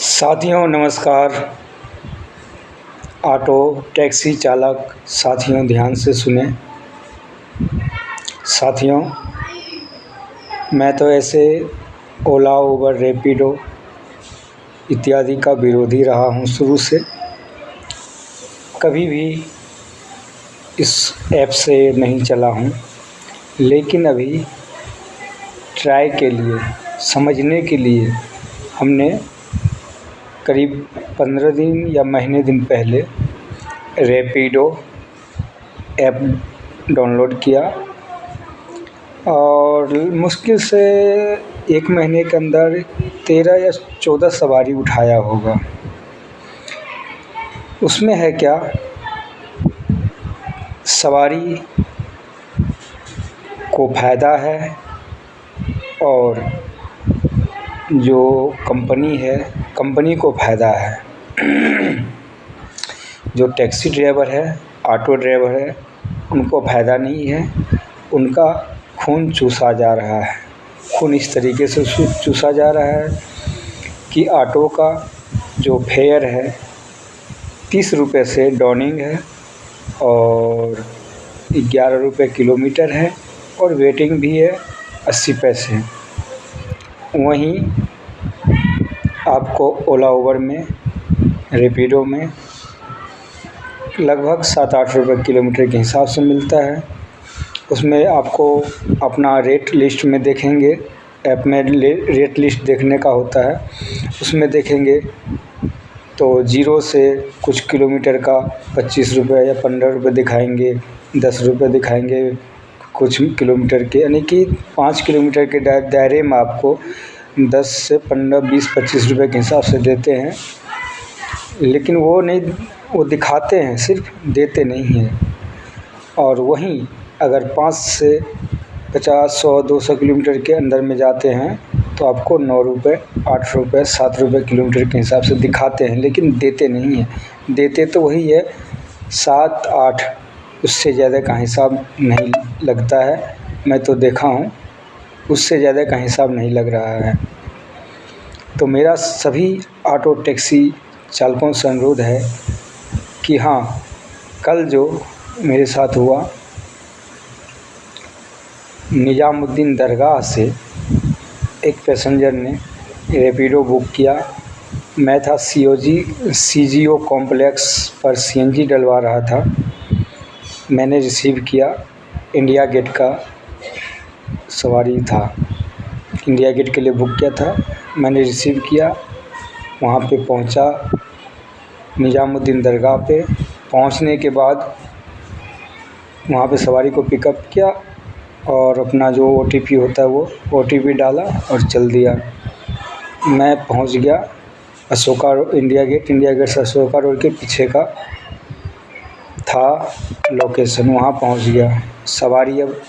साथियों नमस्कार। Auto taxi चालक साथियों ध्यान से सुने। साथियों, मैं तो ऐसे ओला, उबर, रैपिडो इत्यादि का विरोधी रहा हूँ शुरू से। कभी भी इस ऐप से नहीं चला हूँ, लेकिन अभी ट्राई के लिए, समझने के लिए हमने करीब 15 दिन या महीने दिन पहले रैपिडो ऐप डाउनलोड किया और मुश्किल से 1 महीने के अंदर 13 या 14 सवारी उठाया होगा। उसमें है क्या, सवारी को फ़ायदा है और जो कंपनी है, कंपनी को फ़ायदा है। जो टैक्सी ड्राइवर है, ऑटो ड्राइवर है, उनको फ़ायदा नहीं है। उनका खून चूसा जा रहा है। खून इस तरीके से चूसा जा रहा है कि ऑटो का जो फेयर है 30 रुपये से डाउनिंग है और 11 रुपये किलोमीटर है और वेटिंग भी है 80 पैसे। वहीं आपको ओला, उबर में, रैपिडो में लगभग 7-8 रुपये किलोमीटर के हिसाब से मिलता है। उसमें आपको अपना रेट लिस्ट में देखेंगे, ऐप में रेट लिस्ट देखने का होता है। उसमें देखेंगे तो 0 से कुछ किलोमीटर का 25 रुपये या 15 रुपये दिखाएंगे, 10 रुपये दिखाएंगे कुछ किलोमीटर के, यानी कि 5 किलोमीटर के दायरे में आपको 10 से 15, 20, 25 रुपये के हिसाब से देते हैं। लेकिन वो दिखाते हैं, सिर्फ देते नहीं हैं। और वहीं अगर 5 से 50, 100, 200 किलोमीटर के अंदर में जाते हैं तो आपको 9 रुपये, 8 रुपये, 7 रुपये किलोमीटर के हिसाब से दिखाते हैं, लेकिन देते नहीं हैं। देते तो वही है 7, 8, उससे ज़्यादा का हिसाब नहीं लगता है। मैं तो देखा हूँ, उससे ज़्यादा का हिसाब नहीं लग रहा है। तो मेरा सभी ऑटो टैक्सी चालकों से अनुरोध है कि हाँ, कल जो मेरे साथ हुआ, निजामुद्दीन दरगाह से एक पैसेंजर ने रैपिडो बुक किया। मैं था CGO कॉम्प्लेक्स पर CNG डलवा रहा था। मैंने रिसीव किया, इंडिया गेट का सवारी था, इंडिया गेट के लिए बुक किया था। मैंने रिसीव किया, वहाँ पे पहुँचा, निजामुद्दीन दरगाह पे पहुँचने के बाद वहाँ पे सवारी को पिकअप किया और अपना जो OTP होता है वो OTP डाला और चल दिया। मैं पहुँच गया अशोका इंडिया गेट से अशोका रोड के पीछे का था लोकेशन, वहाँ पहुँच गया। सवारी अब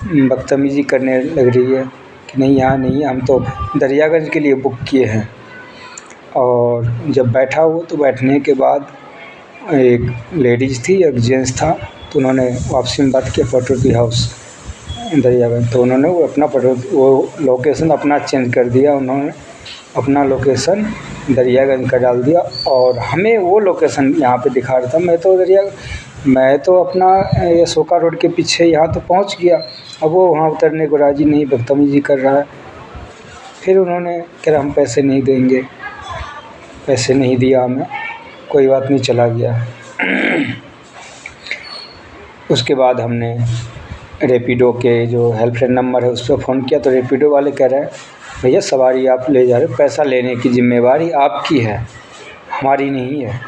बदतमीज़ी करने लग रही है कि नहीं, यहाँ नहीं है, हम तो दरियागंज के लिए बुक किए हैं। और जब बैठा वो, तो बैठने के बाद एक लेडीज़ थी, एक जेंट्स था, तो उन्होंने वापसी में बात किया पेट्रोल हाउस दरियागंज। तो उन्होंने वो लोकेशन अपना चेंज कर दिया। उन्होंने अपना लोकेशन दरियागंज का डाल दिया और हमें वो लोकेशन यहाँ पे दिखा रहा था। मैं तो अपना अशोका रोड के पीछे यहाँ तो पहुँच गया। अब वो वहाँ उतरने को राज़ी नहीं, बदतमीज़ी कर रहा है। फिर उन्होंने कहा हम पैसे नहीं देंगे, पैसे नहीं दिया हमें। कोई बात नहीं, चला गया। उसके बाद हमने रैपिडो के जो हेल्पलाइन नंबर है उस पर फ़ोन किया, तो रैपिडो वाले कह रहे हैं भैया सवारी आप ले जा रहे हो, पैसा लेने की ज़िम्मेवारी आपकी है, हमारी नहीं है।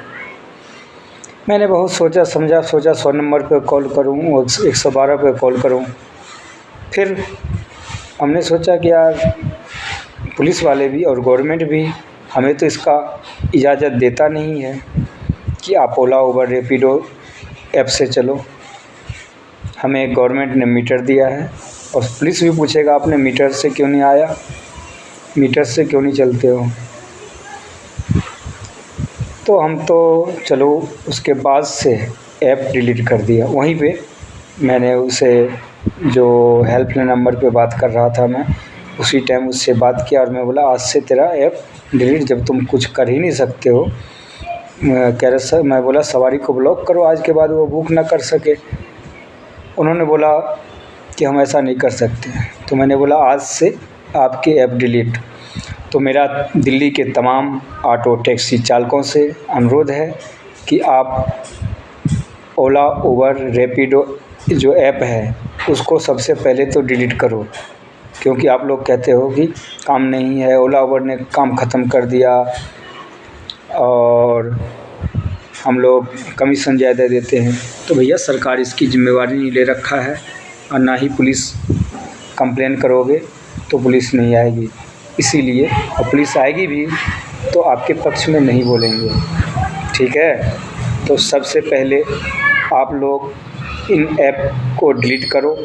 मैंने बहुत सोचा 100 नंबर पे कॉल करूँ और 112 पे कॉल करूँ। फिर हमने सोचा कि यार पुलिस वाले भी और गवर्नमेंट भी हमें तो इसका इजाज़त देता नहीं है कि आप ओला, उबर, रैपिडो ऐप से चलो। हमें गवर्नमेंट ने मीटर दिया है और पुलिस भी पूछेगा आपने मीटर से क्यों नहीं आया, मीटर से क्यों नहीं चलते हो। तो हम तो चलो उसके बाद से ऐप डिलीट कर दिया। वहीं पे मैंने उसे जो हेल्पलाइन नंबर पे बात कर रहा था, मैं उसी टाइम उससे बात किया और मैं बोला आज से तेरा ऐप डिलीट जब तुम कुछ कर ही नहीं सकते हो। कह रहे सर, मैं बोला सवारी को ब्लॉक करो, आज के बाद वो बुक ना कर सके। उन्होंने बोला कि हम ऐसा नहीं कर सकते। तो मैंने बोला आज से आपके ऐप डिलीट। तो मेरा दिल्ली के तमाम ऑटो टैक्सी चालकों से अनुरोध है कि आप ओला, उबर, रैपिडो जो ऐप है उसको सबसे पहले तो डिलीट करो, क्योंकि आप लोग कहते हो कि काम नहीं है, ओला उबर ने काम ख़त्म कर दिया और हम लोग कमीशन ज़्यादा देते हैं। तो भैया सरकार इसकी ज़िम्मेवारी नहीं ले रखा है, और ना ही पुलिस कंप्लेन करोगे तो पुलिस नहीं आएगी। इसीलिए और पुलिस आएगी भी तो आपके पक्ष में नहीं बोलेंगे, ठीक है। तो सबसे पहले आप लोग इन ऐप को डिलीट करो,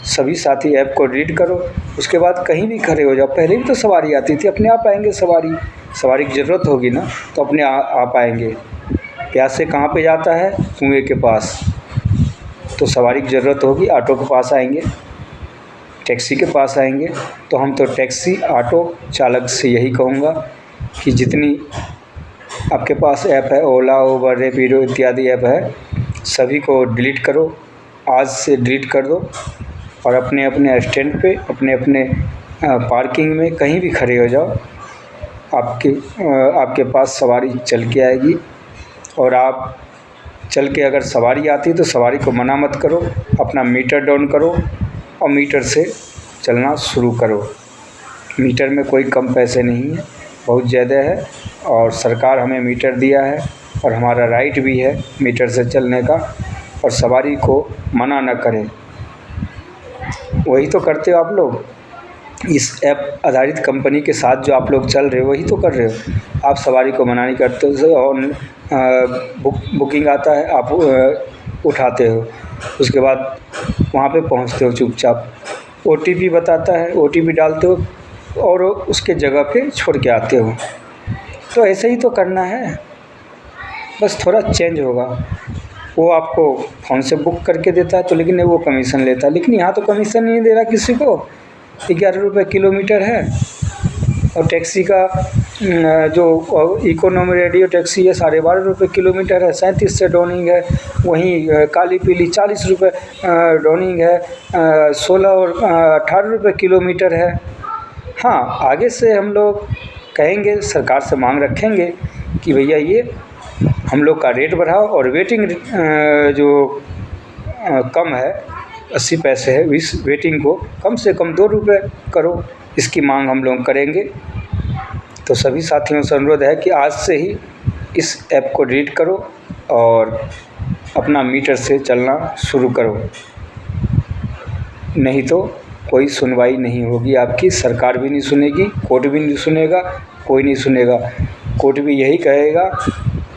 सभी साथी ऐप को डिलीट करो। उसके बाद कहीं भी खड़े हो जाओ। पहले भी तो सवारी आती थी, अपने आप आएंगे सवारी की ज़रूरत होगी ना तो अपने आप आएंगे। प्यासे कहाँ पे जाता है? कुएँ के पास। तो सवारी की ज़रूरत होगी, ऑटो के पास आएंगे, टैक्सी के पास आएंगे। तो हम तो टैक्सी ऑटो चालक से यही कहूँगा कि जितनी आपके पास ऐप है, ओला, उबर, रैपिडो इत्यादि ऐप है, सभी को डिलीट करो, आज से डिलीट कर दो। और अपने अपने स्टैंड पे, अपने अपने पार्किंग में कहीं भी खड़े हो जाओ, आपके पास सवारी चल के आएगी। और आप चल के अगर सवारी आती है तो सवारी को मना मत करो, अपना मीटर डाउन करो और मीटर से चलना शुरू करो। मीटर में कोई कम पैसे नहीं है, बहुत ज़्यादा है, और सरकार हमें मीटर दिया है और हमारा राइट भी है मीटर से चलने का। और सवारी को मना न करें, वही तो करते हो आप लोग। इस ऐप आधारित कंपनी के साथ जो आप लोग चल रहे हो वही तो कर रहे हो। आप सवारी को मना नहीं करते हो, और बुकिंग आता है आप उठाते हो, उसके बाद वहाँ पे पहुँचते हो चुपचाप। OTP बताता है, OTP डालते हो और उसके जगह पे छोड़ के आते हो। तो ऐसे ही तो करना है, बस थोड़ा चेंज होगा। वो आपको फ़ोन से बुक करके देता है तो, लेकिन वो कमीशन लेता है। लेकिन यहाँ तो कमीशन नहीं दे रहा किसी को। 11 रुपये किलोमीटर है। और टैक्सी का जो इकोनॉमी रेडियो टैक्सी है 12.5 रुपये किलोमीटर है, 37 से डॉनिंग है। वहीं काली पीली 40 रुपये डॉनिंग है, 16 और 18 रुपये किलोमीटर है। हाँ, आगे से हम लोग कहेंगे, सरकार से मांग रखेंगे कि भैया ये हम लोग का रेट बढ़ाओ, और वेटिंग जो कम है 80 पैसे है, इस वेटिंग को कम से कम 2 रुपये करो। इसकी मांग हम लोग करेंगे। तो सभी साथियों से अनुरोध है कि आज से ही इस ऐप को डिलीट करो और अपना मीटर से चलना शुरू करो, नहीं तो कोई सुनवाई नहीं होगी आपकी। सरकार भी नहीं सुनेगी, कोर्ट भी नहीं सुनेगा, कोई नहीं सुनेगा। कोर्ट भी यही कहेगा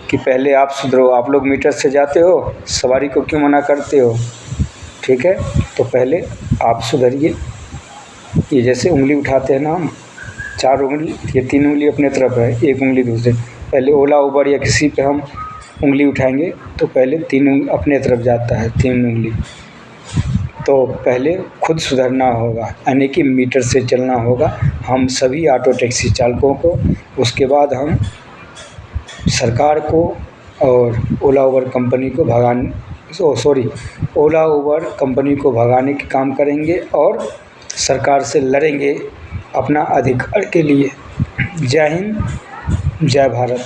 कि पहले आप सुधरो, आप लोग मीटर से जाते हो, सवारी को क्यों मना करते हो? ठीक है, तो पहले आप सुधरिए। ये जैसे उंगली उठाते हैं ना हम, 4 उंगली, ये 3 उंगली अपने तरफ है, 1 उंगली दूसरे। पहले ओला, उबर या किसी पे हम उंगली उठाएंगे तो पहले 3 अपने तरफ जाता है, 3 उंगली। तो पहले खुद सुधरना होगा, यानी कि मीटर से चलना होगा हम सभी ऑटो टैक्सी चालकों को। उसके बाद हम सरकार को और ओला उबर कंपनी को ओला उबर कंपनी को भगाने के काम करेंगे और सरकार से लड़ेंगे अपना अधिकार के लिए। जय हिंद, जय भारत।